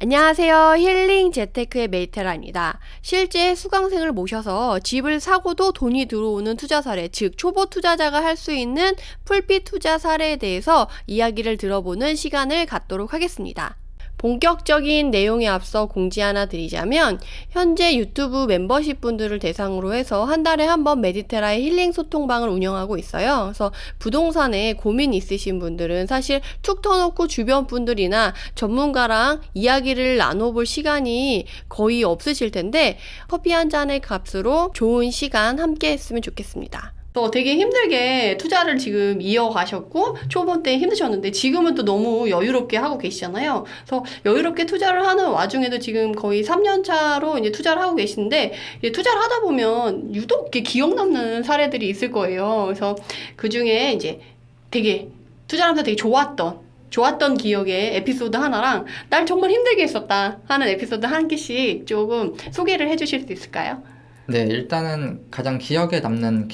안녕하세요. 힐링 재테크의 메이테라입니다. 실제 수강생을 모셔서 집을 사고도 돈이 들어오는 투자 사례, 즉 초보 투자자가 할 수 있는 풀빛 투자 사례에 대해서 이야기를 들어보는 시간을 갖도록 하겠습니다. 본격적인 내용에 앞서 공지 하나 드리자면 현재 유튜브 멤버십 분들을 대상으로 해서 한 달에 한 번 메디테라의 힐링 소통방을 운영하고 있어요. 그래서 부동산에 고민 있으신 분들은 사실 툭 터놓고 주변 분들이나 전문가랑 이야기를 나눠볼 시간이 거의 없으실 텐데 커피 한 잔의 값으로 좋은 시간 함께 했으면 좋겠습니다. 또 되게 힘들게 투자를 지금 이어가셨고 초보 때 힘드셨는데 지금은 또 너무 여유롭게 하고 계시잖아요. 그래서 여유롭게 투자를 하는 와중에도 지금 거의 3년 차로 이제 투자를 하고 계신데 이제 투자를 하다 보면 유독 이렇게 기억 남는 사례들이 있을 거예요. 그래서 그 중에 이제 되게 투자를 하면서 되게 좋았던 기억의 에피소드 하나랑 날 정말 힘들게 했었다 하는 에피소드 한 개씩 조금 소개를 해주실 수 있을까요? 네, 일단은 가장 기억에 남는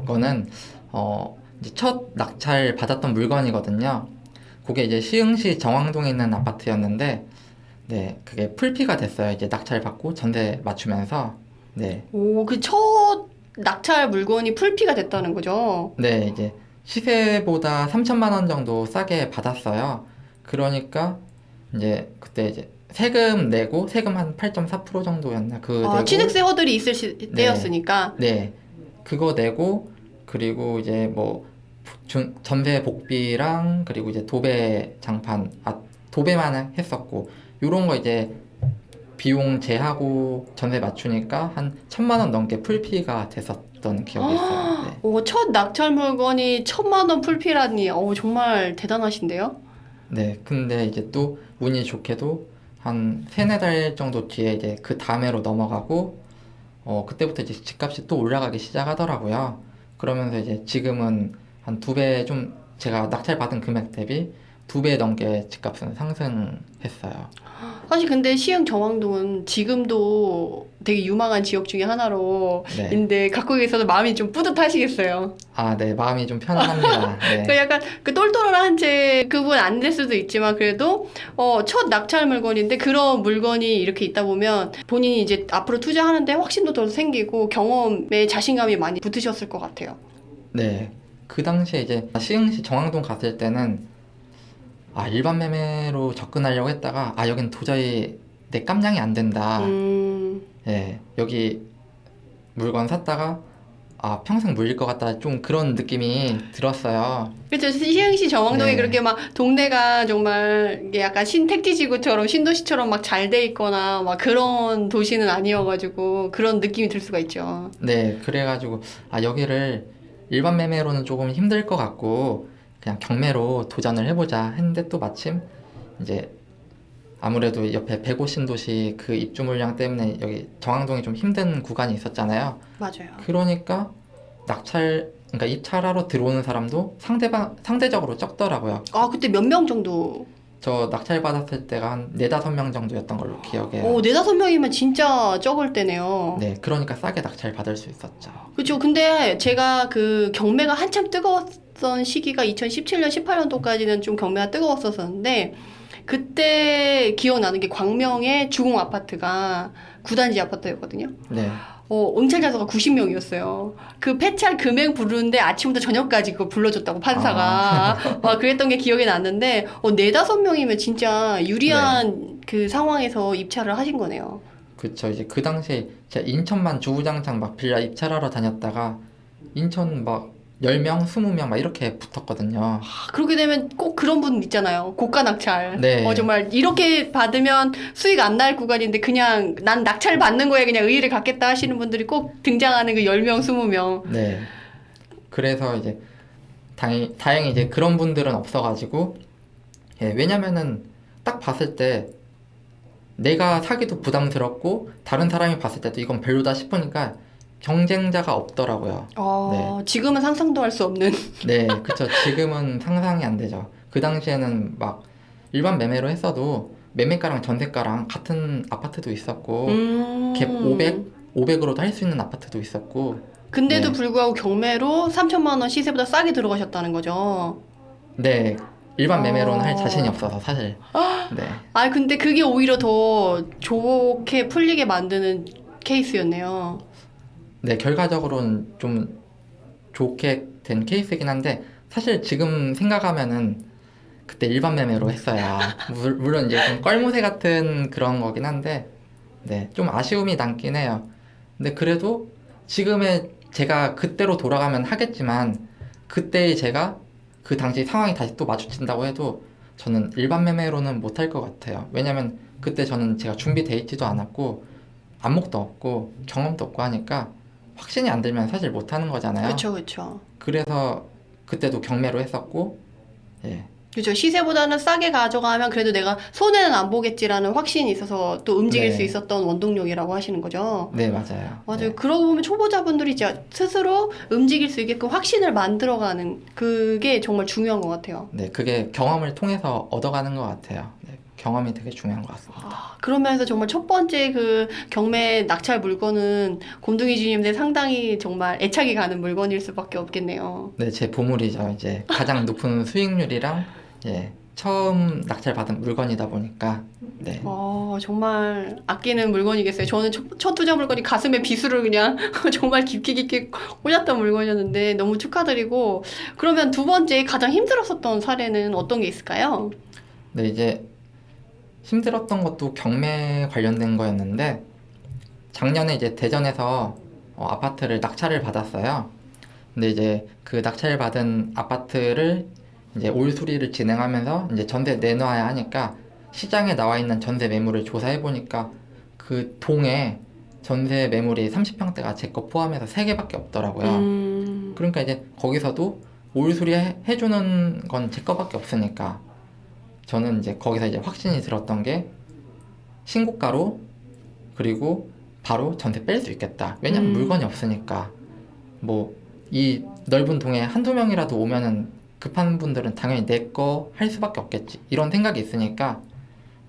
거는 이제 첫 낙찰 받았던 물건이거든요. 그게 이제 시흥시 정왕동에 있는 아파트였는데, 네, 그게 풀피가 됐어요. 이제 낙찰 받고 전세 맞추면서, 네, 오, 그 첫 낙찰 물건이 풀피가 됐다는 거죠. 네, 이제 시세보다 3천만 원 정도 싸게 받았어요. 그러니까 이제 그때 이제 세금 내고 세금 한 8.4% 정도였나 그 아, 내고 취득세 허들이 있을 네, 때였으니까. 네, 그거 내고 그리고 이제 뭐 전세 복비랑 그리고 이제 도배 장판 도배만 했었고 요런 거 이제 비용 제하고 전세 맞추니까 한 1,000만 원 넘게 풀피가 됐었던 기억이 있어요. 네. 오, 첫 낙찰 물건이 1,000만 원 풀피라니, 정말 대단하신데요? 네, 근데 이제 또 운이 좋게도 한 세네 달 정도 뒤에 이제 그 다음해로 넘어가고 그때부터 이제 집값이 또 올라가기 시작하더라고요. 그러면서 이제 지금은 한 두 배 좀 제가 낙찰 받은 금액 대비 두 배 넘게 집값은 상승했어요. 사실 근데 시흥 정왕동은 지금도 되게 유망한 지역 중에 하나로 네. 인데 갖고 계셔서 마음이 좀 뿌듯하시겠어요. 아, 네, 마음이 좀 편안합니다. 그 네. 약간 그 똘똘한 채 그분 안 될 수도 있지만 그래도 첫 낙찰 물건인데 그런 물건이 이렇게 있다 보면 본인이 이제 앞으로 투자하는데 확신도 더 생기고 경험에 자신감이 많이 붙으셨을 것 같아요. 네. 그 당시에 이제 시흥시 정왕동 갔을 때는 일반 매매로 접근하려고 했다가 여긴 도저히 내 깜냥이 안 된다. 예, 여기 물건 샀다가 평생 물릴 것 같다. 좀 그런 느낌이 들었어요. 그렇죠. 시흥시 정왕동이 네. 그렇게 막 동네가 정말 이게 약간 신택지지구처럼 신도시처럼 막 잘 돼 있거나 막 그런 도시는 아니어가지고 그런 느낌이 들 수가 있죠. 네, 그래가지고 여기를 일반 매매로는 조금 힘들 것 같고 그냥 경매로 도전을 해보자 했는데 또 마침 이제 아무래도 옆에 105 신도시 그 입주 물량 때문에 여기 정왕동이 좀 힘든 구간이 있었잖아요. 맞아요. 그러니까 그러니까 입찰하러 들어오는 사람도 상대적으로 적더라고요. 그때 몇 명 정도? 저 낙찰 받았을 때가 한 4~5명 정도였던 걸로 기억해요. 4~5명이면 진짜 적을 때네요. 네, 그러니까 싸게 낙찰 받을 수 있었죠. 그렇죠. 근데 제가 그 경매가 한참 뜨거웠던 시기가 2017년, 18년도까지는 좀 경매가 뜨거웠었는데 그때 기억나는 게 광명의 주공 아파트가 9단지 아파트였거든요. 네, 응찰자수가 90명이었어요. 그 폐찰 금액 부르는데 아침부터 저녁까지 그거 불러줬다고 판사가. 그랬던 게 기억이 났는데, 4~5명이면 진짜 유리한 그 상황에서 입찰을 하신 거네요. 그쵸. 이제 그 당시에 제가 인천만 주구장창 막 빌라 입찰하러 다녔다가 인천 막 10명, 20명 막 이렇게 붙었거든요. 그렇게 되면 꼭 그런 분 있잖아요. 고가 낙찰. 네. 정말 이렇게 받으면 수익 안 날 구간인데 그냥 난 낙찰 받는 거에 그냥 의의를 갖겠다 하시는 분들이 꼭 등장하는 그 10명, 20명. 네. 그래서 이제 다행히 이제 그런 분들은 없어가지고 왜냐면은 딱 봤을 때 내가 사기도 부담스럽고 다른 사람이 봤을 때도 이건 별로다 싶으니까 경쟁자가 없더라고요. 지금은 상상도 할 수 없는. 네, 그쵸. 지금은 상상이 안 되죠. 그 당시에는 막 일반 매매로 했어도 매매가랑 전세가랑 같은 아파트도 있었고 갭 500으로도 할 수 있는 아파트도 있었고 근데도 네. 불구하고 경매로 3천만 원 시세보다 싸게 들어가셨다는 거죠. 네, 일반 매매로는 할 어. 자신이 없어서 사실. 네. 아, 근데 그게 오히려 더 좋게 풀리게 만드는 케이스였네요. 네, 결과적으로는 좀 좋게 된 케이스이긴 한데 사실 지금 생각하면은 그때 일반 매매로 했어야 물론 이제 좀 껄무새 같은 그런 거긴 한데 네, 좀 아쉬움이 남긴 해요. 근데 그래도 지금의 제가 그때로 돌아가면 하겠지만 그때의 제가 그 당시 상황이 다시 또 마주친다고 해도 저는 일반 매매로는 못할 것 같아요. 왜냐면 그때 저는 제가 준비돼 있지도 않았고 안목도 없고 경험도 없고 하니까 확신이 안 들면 사실 못하는 거잖아요. 그쵸, 그쵸. 그래서 그때도 경매로 했었고 예. 그죠. 시세보다는 싸게 가져가면 그래도 내가 손해는 안 보겠지라는 확신이 있어서 또 움직일 수 네. 있었던 원동력이라고 하시는 거죠. 네, 맞아요. 맞아요. 네. 그러고 보면 초보자분들이 이제 스스로 움직일 수 있게끔 확신을 만들어가는 그게 정말 중요한 것 같아요. 네, 그게 경험을 통해서 얻어가는 것 같아요. 네, 경험이 되게 중요한 것 같습니다. 아, 그러면서 정말 첫 번째 그 경매 낙찰 물건은 곰둥이 주님들 상당히 정말 애착이 가는 물건일 수밖에 없겠네요. 네, 제 보물이죠. 이제 가장 높은 수익률이랑 예, 처음 낙찰받은 물건이다 보니까 네, 정말 아끼는 물건이겠어요. 저는 첫 투자 물건이 가슴에 비수를 그냥 정말 깊게 깊게 꽂았던 물건이었는데 너무 축하드리고 그러면 두 번째 가장 힘들었었던 사례는 어떤 게 있을까요? 네, 이제 힘들었던 것도 경매 관련된 거였는데 작년에 이제 대전에서 아파트를 낙찰을 받았어요. 근데 이제 그 낙찰 받은 아파트를 이제 올 수리를 진행하면서 이제 전세 내놔야 하니까 시장에 나와 있는 전세 매물을 조사해 보니까 그 동에 전세 매물이 30평대가 제 거 포함해서 3개밖에 없더라고요. 그러니까 이제 거기서도 올 수리 해주는 건 제 거밖에 없으니까 저는 이제 거기서 이제 확신이 들었던 게 신고가로 그리고 바로 전세 뺄 수 있겠다. 왜냐면 물건이 없으니까 뭐 이 넓은 동에 한두 명이라도 오면은 급한 분들은 당연히 내 거 할 수밖에 없겠지. 이런 생각이 있으니까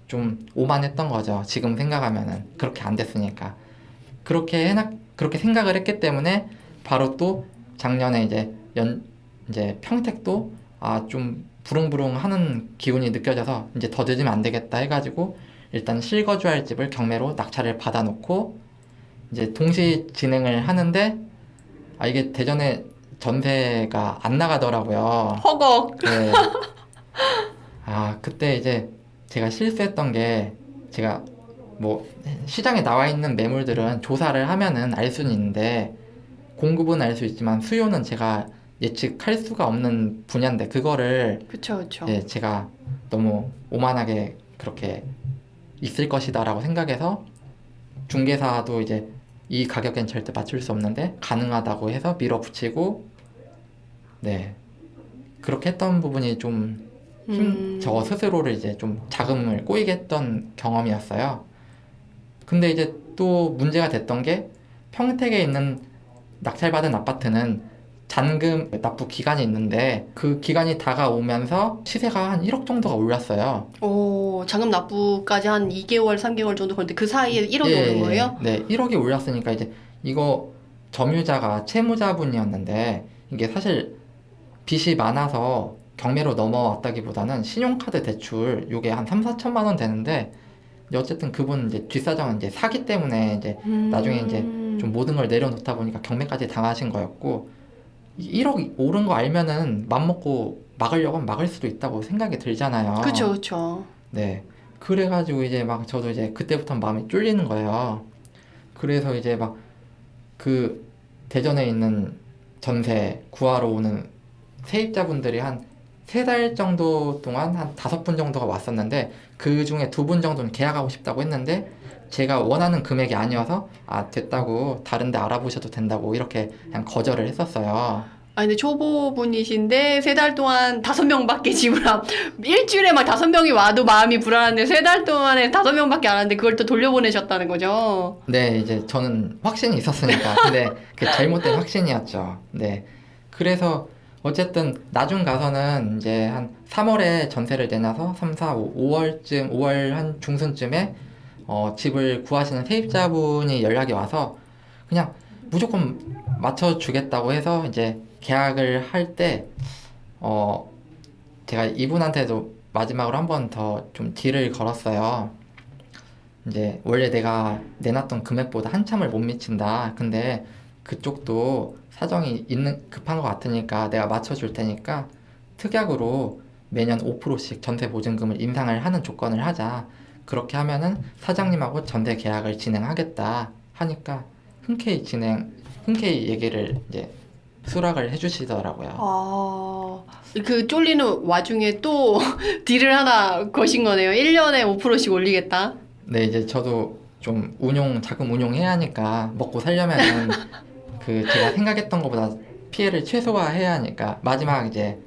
좀 오만했던 거죠. 지금 생각하면은 그렇게 안 됐으니까. 그렇게 생각을 했기 때문에 바로 또 작년에 이제 평택도 좀 부릉부릉 하는 기운이 느껴져서 이제 더 늦으면 안 되겠다 해가지고 일단 실거주할 집을 경매로 낙찰을 받아놓고 이제 동시 진행을 하는데 이게 대전에 전세가 안 나가더라고요. 허걱. 네. 그때 이제 제가 실수했던 게 제가 뭐 시장에 나와 있는 매물들은 조사를 하면은 알 수는 있는데 공급은 알 수 있지만 수요는 제가 예측할 수가 없는 분야인데 그거를 그쵸, 그쵸. 예, 제가 너무 오만하게 그렇게 있을 것이다라고 생각해서 중개사도 이제 이 가격엔 절대 맞출 수 없는데 가능하다고 해서 밀어붙이고 네 그렇게 했던 부분이 좀 저 스스로를 이제 좀 자금을 꼬이게 했던 경험이었어요. 근데 이제 또 문제가 됐던 게 평택에 있는 낙찰받은 아파트는 잔금 납부 기간이 있는데 그 기간이 다가오면서 시세가 한 1억 정도가 올랐어요. 자금 납부까지 한 2개월, 3개월 정도 걸렸는데 그 사이에 1억이 오른 거예요? 네, 1억이 올랐으니까 이제 이거 점유자가 채무자분이었는데 이게 사실 빚이 많아서 경매로 넘어왔다기보다는 신용카드 대출 요게 한 3, 4천만 원 되는데 어쨌든 그분 이제 뒷사정은 이제 사기 때문에 이제 나중에 이제 좀 모든 걸 내려놓다 보니까 경매까지 당하신 거였고 1억 오른 거 알면은 맘먹고 막으려고 하면 막을 수도 있다고 생각이 들잖아요. 그쵸, 그쵸. 네. 그래가지고 이제 막 저도 이제 그때부터 마음이 쫄리는 거예요. 그래서 이제 막 그 대전에 있는 전세 구하러 오는 세입자분들이 한 3달 정도 동안 한 5분 정도가 왔었는데 그 중에 2분 정도는 계약하고 싶다고 했는데 제가 원하는 금액이 아니어서 됐다고 다른 데 알아보셔도 된다고 이렇게 그냥 거절을 했었어요. 근데 초보분이신데 3달 동안 5명밖에 집을 일주일에 막 5명이 와도 마음이 불안한데 3달 동안에 5명밖에 안 왔는데 그걸 또 돌려보내셨다는 거죠? 네, 이제 저는 확신이 있었으니까. 근데 그 잘못된 확신이었죠. 네. 그래서 어쨌든 나중 가서는 이제 한 3월에 전세를 내놔서 3, 4, 5월쯤, 5월 한 중순쯤에 집을 구하시는 세입자분이 연락이 와서 그냥 무조건 맞춰주겠다고 해서 이제 계약을 할 때, 제가 이분한테도 마지막으로 한 번 더 좀 딜을 걸었어요. 이제 원래 내가 내놨던 금액보다 한참을 못 미친다. 근데 그쪽도 사정이 급한 것 같으니까 내가 맞춰줄 테니까 특약으로 매년 5%씩 전세 보증금을 인상을 하는 조건을 하자. 그렇게 하면은 사장님하고 전세 계약을 진행하겠다 하니까 흔쾌히 얘기를 이제 수락을 해주시더라고요. 아, 그 쫄리는 와중에 또 딜을 하나 거신 거네요. 1년에 5%씩 올리겠다. 네, 이제 저도 좀 자금 운용해야 하니까 먹고 살려면은 제가 생각했던 것보다 피해를 최소화해야 하니까 마지막 이제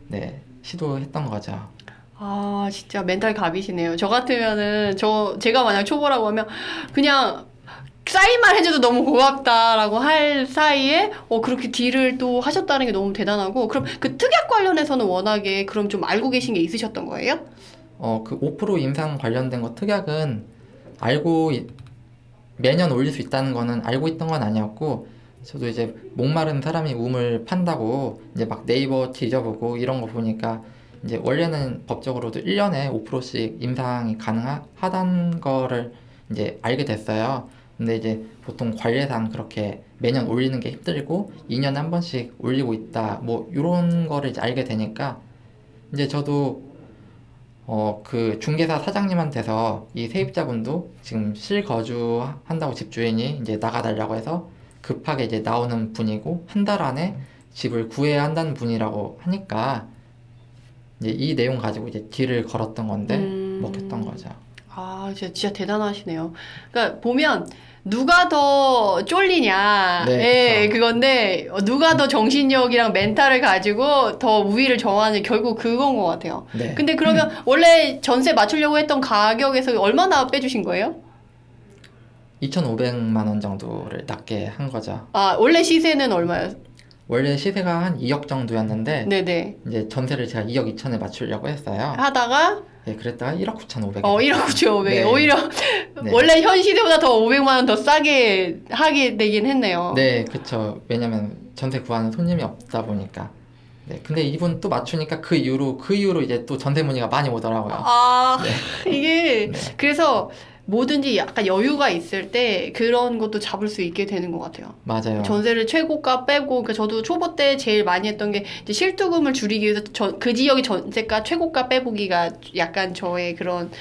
네, 시도했던 거죠. 아, 진짜 멘탈 갑이시네요. 저 같으면은, 제가 만약 초보라고 하면, 그냥, 사인만 해줘도 너무 고맙다라고 할 사이에, 그렇게 딜을 또 하셨다는 게 너무 대단하고, 그럼 그 특약 관련해서는 워낙에 그럼 좀 알고 계신 게 있으셨던 거예요? 그 5% 인상 관련된 거 특약은 매년 올릴 수 있다는 거는 알고 있던 건 아니었고, 저도 이제 목마른 사람이 우물 판다고 이제 막 네이버 뒤져보고 이런 거 보니까 이제 원래는 법적으로도 1년에 5%씩 인상이 가능하다는 거를 이제 알게 됐어요. 근데 이제 보통 관례상 그렇게 매년 올리는 게 힘들고 2년에 한 번씩 올리고 있다. 뭐 이런 거를 이제 알게 되니까 이제 저도 그 중개사 사장님한테서 이 세입자분도 지금 실거주한다고 집주인이 이제 나가달라고 해서 급하게 이제 나오는 분이고 한 달 안에 집을 구해야 한다는 분이라고 하니까 이제 이 내용 가지고 이제 딜을 걸었던 건데 먹혔던 거죠. 아, 진짜 대단하시네요. 그러니까 보면 누가 더 쫄리냐, 네, 예, 그쵸. 그건데 누가 더 정신력이랑 멘탈을 가지고 더 우위를 정하는 결국 그건 것 같아요. 네. 근데 그러면 원래 전세 맞추려고 했던 가격에서 얼마나 빼주신 거예요? 2,500만 원 정도를 낮게 한 거죠. 아, 원래 시세는 얼마였어요? 원래 시세가 한 2억 정도였는데 네네. 이제 전세를 제가 2억 2천에 맞추려고 했어요. 하다가 예, 그랬다가 1억 9,500에 1억 9,500에 네. 오히려 네. 원래 현 시세보다 더 500만 원 더 싸게 하게 되긴 했네요. 네, 그쵸. 왜냐면 전세 구하는 손님이 없다 보니까. 네, 근데 이분 또 맞추니까 그 이후로 이제 또 전세 문의가 많이 오더라고요. 아, 이게 네. 그래서 뭐든지 약간 여유가 있을 때 그런 것도 잡을 수 있게 되는 것 같아요. 맞아요. 전세를 최고가 빼고, 그러니까 저도 초보 때 제일 많이 했던 게 이제 실투금을 줄이기 위해서 그 지역의 전세가 최고가 빼보기가 약간 저의 그런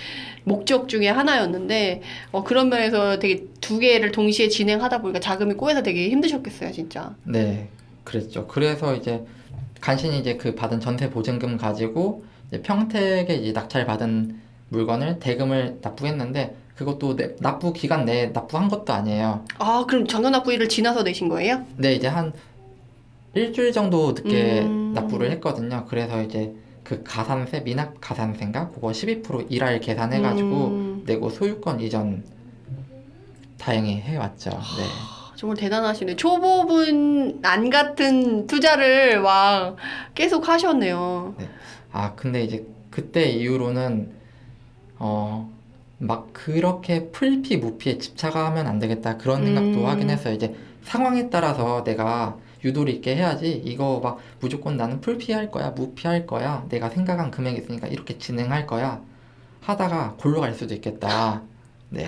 목적 중에 하나였는데, 그런 면에서 되게 두 개를 동시에 진행하다 보니까 자금이 꼬여서 되게 힘드셨겠어요, 진짜. 네, 그랬죠. 그래서 이제 간신히 이제 그 받은 전세 보증금 가지고 이제 평택에 이제 낙찰받은 물건을 대금을 납부했는데 그것도 납부 기간 내에 납부한 것도 아니에요. 아, 그럼 전원납부일을 지나서 내신 거예요? 네, 이제 한 일주일 정도 늦게 음. 납부를 했거든요. 그래서 이제 그 미납 가산세인가? 그거 12% 일할 계산해가지고 내고 소유권 이전 다행히 해왔죠. 네. 정말 대단하시네. 초보분 안 같은 투자를 막 계속 하셨네요. 네. 근데 이제 그때 이후로는 막 그렇게 풀피 무피에 집착하면 안 되겠다 그런 생각도 하긴 했어요. 이제 상황에 따라서 내가 유도리 있게 해야지 이거 막 무조건 나는 풀피 할 거야, 무피 할 거야, 내가 생각한 금액이 있으니까 이렇게 진행할 거야 하다가 골로 갈 수도 있겠다. 네,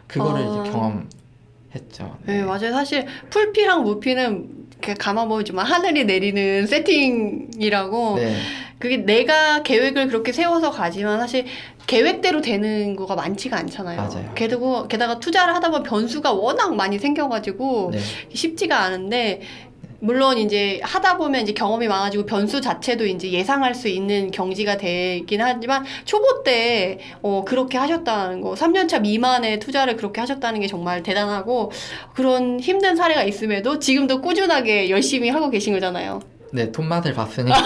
그거를 이제 경험했죠. 네, 네, 맞아요. 사실 풀피랑 무피는 이렇게 가만 보면 좀 하늘이 내리는 세팅이라고 네, 그게 내가 계획을 그렇게 세워서 가지만 사실 계획대로 되는 거가 많지가 않잖아요. 맞아요. 게다가 투자를 하다 보면 변수가 워낙 많이 생겨가지고 네, 쉽지가 않은데 물론 이제 하다 보면 이제 경험이 많아지고 변수 자체도 이제 예상할 수 있는 경지가 되긴 하지만 초보 때 그렇게 하셨다는 거 3년차 미만의 투자를 그렇게 하셨다는 게 정말 대단하고 그런 힘든 사례가 있음에도 지금도 꾸준하게 열심히 하고 계신 거잖아요. 네, 돈맛을 봤으니까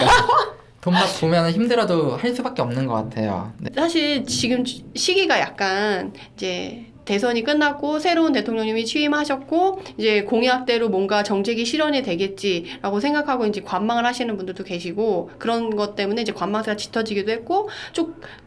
돈맛 보면 힘들어도 할 수밖에 없는 것 같아요. 네, 사실 지금 시기가 약간 이제 대선이 끝났고 새로운 대통령님이 취임하셨고 이제 공약대로 뭔가 정책이 실현이 되겠지라고 생각하고 이제 관망을 하시는 분들도 계시고 그런 것 때문에 이제 관망세가 짙어지기도 했고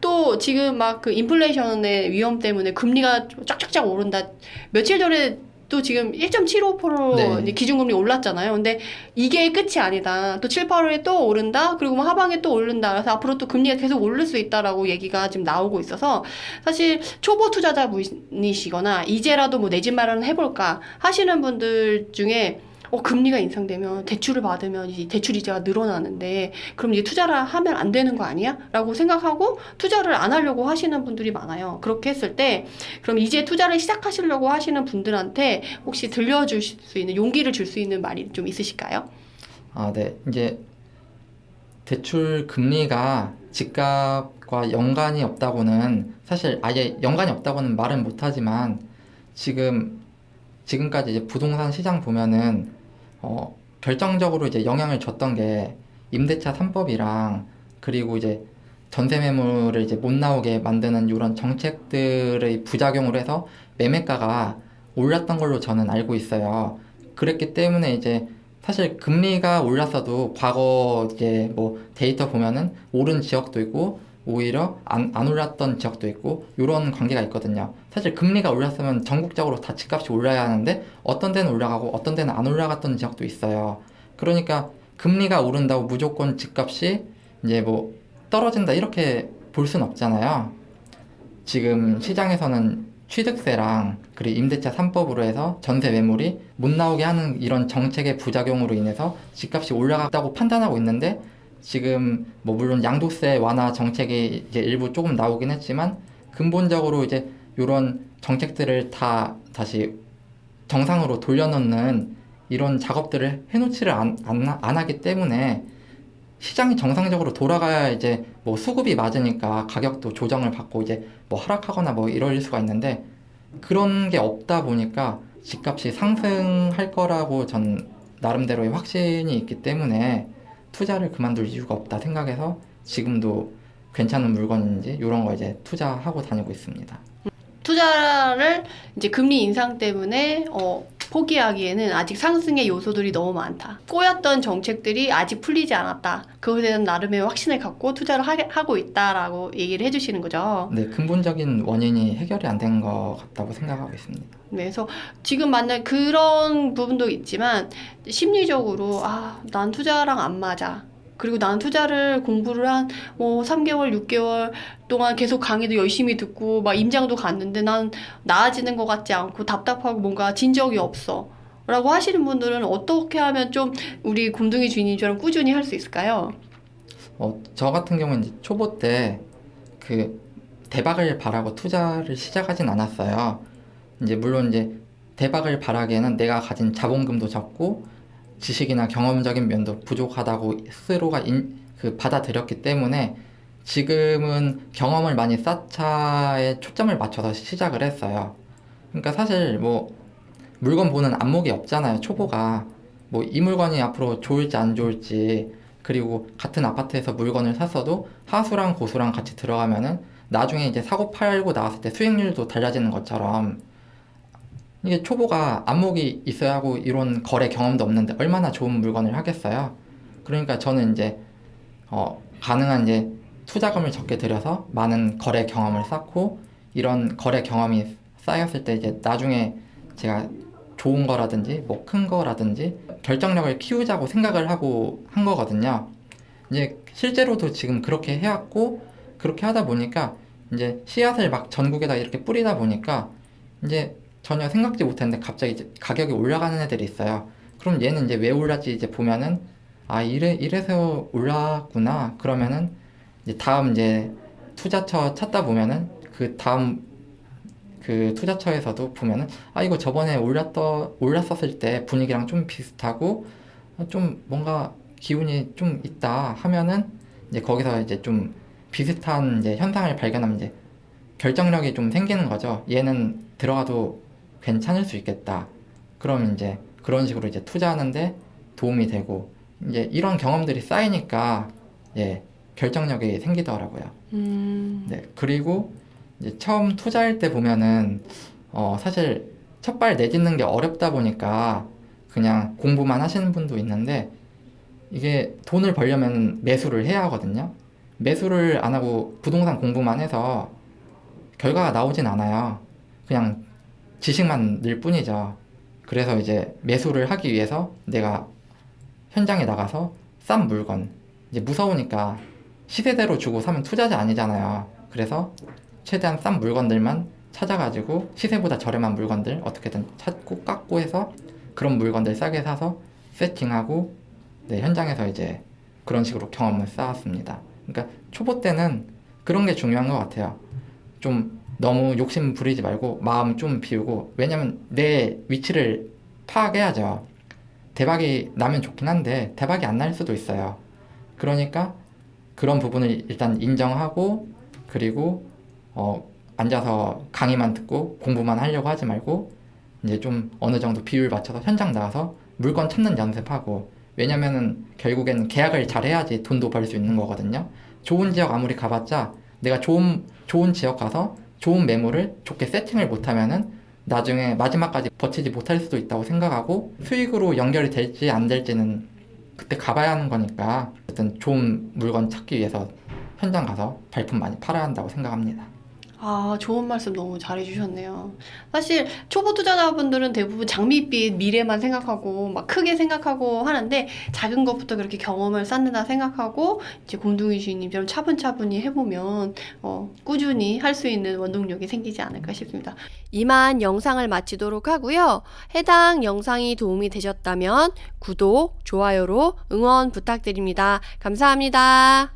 또 지금 막 그 인플레이션의 위험 때문에 금리가 쫙쫙쫙 오른다. 며칠 전에 또 지금 1.75% 네. 이제 기준금리 올랐잖아요. 근데 이게 끝이 아니다. 또 7, 8월에 또 오른다. 그리고 뭐 하반기에 또 오른다. 그래서 앞으로 또 금리가 계속 오를 수 있다라고 얘기가 지금 나오고 있어서 사실 초보 투자자분이시거나 이제라도 뭐 내 집 마련을 해볼까 하시는 분들 중에 금리가 인상되면 대출을 받으면 이 대출 이자가 늘어나는데 그럼 이제 투자를 하면 안 되는 거 아니야? 라고 생각하고 투자를 안 하려고 하시는 분들이 많아요. 그렇게 했을 때 그럼 이제 투자를 시작하시려고 하시는 분들한테 혹시 들려줄 수 있는 용기를 줄 수 있는 말이 좀 있으실까요? 네. 이제 대출 금리가 집값과 연관이 없다고는 사실 아예 연관이 없다고는 말은 못하지만 지금까지 이제 부동산 시장 보면은 결정적으로 이제 영향을 줬던 게 임대차 3법이랑 그리고 이제 전세 매물을 이제 못 나오게 만드는 이런 정책들의 부작용으로 해서 매매가가 올랐던 걸로 저는 알고 있어요. 그랬기 때문에 이제 사실 금리가 올랐어도 과거 이제 뭐 데이터 보면은 오른 지역도 있고 오히려 안 올랐던 지역도 있고 이런 관계가 있거든요. 사실 금리가 올랐으면 전국적으로 다 집값이 올라야 하는데 어떤 데는 올라가고 어떤 데는 안 올라갔던 지역도 있어요. 그러니까 금리가 오른다고 무조건 집값이 이제 뭐 떨어진다 이렇게 볼 순 없잖아요. 지금 시장에서는 취득세랑 그리고 임대차 3법으로 해서 전세 매물이 못 나오게 하는 이런 정책의 부작용으로 인해서 집값이 올라갔다고 판단하고 있는데 지금 뭐 물론 양도세 완화 정책이 이제 일부 조금 나오긴 했지만 근본적으로 이제 이런 정책들을 다 다시 정상으로 돌려놓는 이런 작업들을 해놓지를 안 하기 때문에 시장이 정상적으로 돌아가야 이제 뭐 수급이 맞으니까 가격도 조정을 받고 이제 뭐 하락하거나 뭐 이럴 수가 있는데 그런 게 없다 보니까 집값이 상승할 거라고 전 나름대로의 확신이 있기 때문에 투자를 그만둘 이유가 없다 생각해서 지금도 괜찮은 물건인지 이런 거 이제 투자하고 다니고 있습니다. 투자를 이제 금리 인상 때문에 포기하기에는 아직 상승의 요소들이 너무 많다. 꼬였던 정책들이 아직 풀리지 않았다. 그것에 대한 나름의 확신을 갖고 투자를 하고 있다라고 얘기를 해주시는 거죠. 네, 근본적인 원인이 해결이 안 된 것 같다고 생각하고 있습니다. 네, 그래서 지금 만약 그런 부분도 있지만 심리적으로 난 투자랑 안 맞아. 그리고 난 투자를 공부를 한 3개월, 6개월 동안 계속 강의도 열심히 듣고 막 임장도 갔는데 난 나아지는 것 같지 않고 답답하고 뭔가 진적이 없어. 라고 하시는 분들은 어떻게 하면 좀 우리 곰둥이 주인님처럼 꾸준히 할 수 있을까요? 저 같은 경우는 이제 초보 때 그 대박을 바라고 투자를 시작하진 않았어요. 이제 물론 이제 대박을 바라기에는 내가 가진 자본금도 적고 지식이나 경험적인 면도 부족하다고 스스로가 받아들였기 때문에 지금은 경험을 많이 쌓자에 초점을 맞춰서 시작을 했어요. 그러니까 사실 뭐 물건 보는 안목이 없잖아요, 초보가. 뭐 이 물건이 앞으로 좋을지 안 좋을지 그리고 같은 아파트에서 물건을 샀어도 하수랑 고수랑 같이 들어가면은 나중에 이제 사고 팔고 나왔을 때 수익률도 달라지는 것처럼 이게 초보가 안목이 있어야 하고 이런 거래 경험도 없는데 얼마나 좋은 물건을 하겠어요. 그러니까 저는 이제 가능한 이제 투자금을 적게 들여서 많은 거래 경험을 쌓고 이런 거래 경험이 쌓였을 때 이제 나중에 제가 좋은 거라든지 뭐 큰 거라든지 결정력을 키우자고 생각을 하고 한 거거든요. 이제 실제로도 지금 그렇게 해왔고 그렇게 하다 보니까 이제 씨앗을 막 전국에다 이렇게 뿌리다 보니까 이제 전혀 생각지 못했는데 갑자기 이제 가격이 올라가는 애들이 있어요. 그럼 얘는 이제 왜 올랐지 이제 보면은 이래서 올랐구나. 그러면은 이제 다음 이제 투자처 찾다 보면은 그 다음 그 투자처에서도 보면은 이거 저번에 올랐었을 때 분위기랑 좀 비슷하고 좀 뭔가 기운이 좀 있다 하면은 이제 거기서 이제 좀 비슷한 이제 현상을 발견하면 이제 결정력이 좀 생기는 거죠. 얘는 들어가도 괜찮을 수 있겠다. 그럼 이제 그런 식으로 이제 투자하는데 도움이 되고 이제 이런 경험들이 쌓이니까 결정력이 생기더라고요. 네, 그리고 이제 처음 투자할 때 보면은 사실 첫발 내딛는 게 어렵다 보니까 그냥 공부만 하시는 분도 있는데 이게 돈을 벌려면 매수를 해야 하거든요. 매수를 안 하고 부동산 공부만 해서 결과가 나오진 않아요. 그냥 지식만 늘 뿐이죠. 그래서 이제 매수를 하기 위해서 내가 현장에 나가서 싼 물건, 이제 무서우니까 시세대로 주고 사면 투자자 아니잖아요. 그래서 최대한 싼 물건들만 찾아가지고 시세보다 저렴한 물건들 어떻게든 찾고 깎고 해서 그런 물건들 싸게 사서 세팅하고, 네, 현장에서 이제 그런 식으로 경험을 쌓았습니다. 그러니까 초보 때는 그런 게 중요한 것 같아요. 좀 너무 욕심 부리지 말고 마음 좀 비우고, 왜냐면 내 위치를 파악해야죠. 대박이 나면 좋긴 한데 대박이 안 날 수도 있어요. 그러니까 그런 부분을 일단 인정하고, 그리고 앉아서 강의만 듣고 공부만 하려고 하지 말고 이제 좀 어느 정도 비율 맞춰서 현장 나가서 물건 찾는 연습하고, 왜냐면은 결국에는 계약을 잘 해야지 돈도 벌 수 있는 거거든요. 좋은 지역 아무리 가봤자 내가 좋은 지역 가서 좋은 매물을 좋게 세팅을 못하면은 나중에 마지막까지 버티지 못할 수도 있다고 생각하고, 수익으로 연결이 될지 안 될지는 그때 가봐야 하는 거니까 어쨌든 좋은 물건 찾기 위해서 현장 가서 발품 많이 팔아야 한다고 생각합니다. 아, 좋은 말씀 너무 잘해주셨네요. 사실 초보 투자자분들은 대부분 장밋빛 미래만 생각하고 막 크게 생각하고 하는데, 작은 것부터 그렇게 경험을 쌓는다 생각하고 이제 곰둥이 주인님처럼 차분차분히 해보면 꾸준히 할 수 있는 원동력이 생기지 않을까 싶습니다. 이만 영상을 마치도록 하고요. 해당 영상이 도움이 되셨다면 구독, 좋아요로 응원 부탁드립니다. 감사합니다.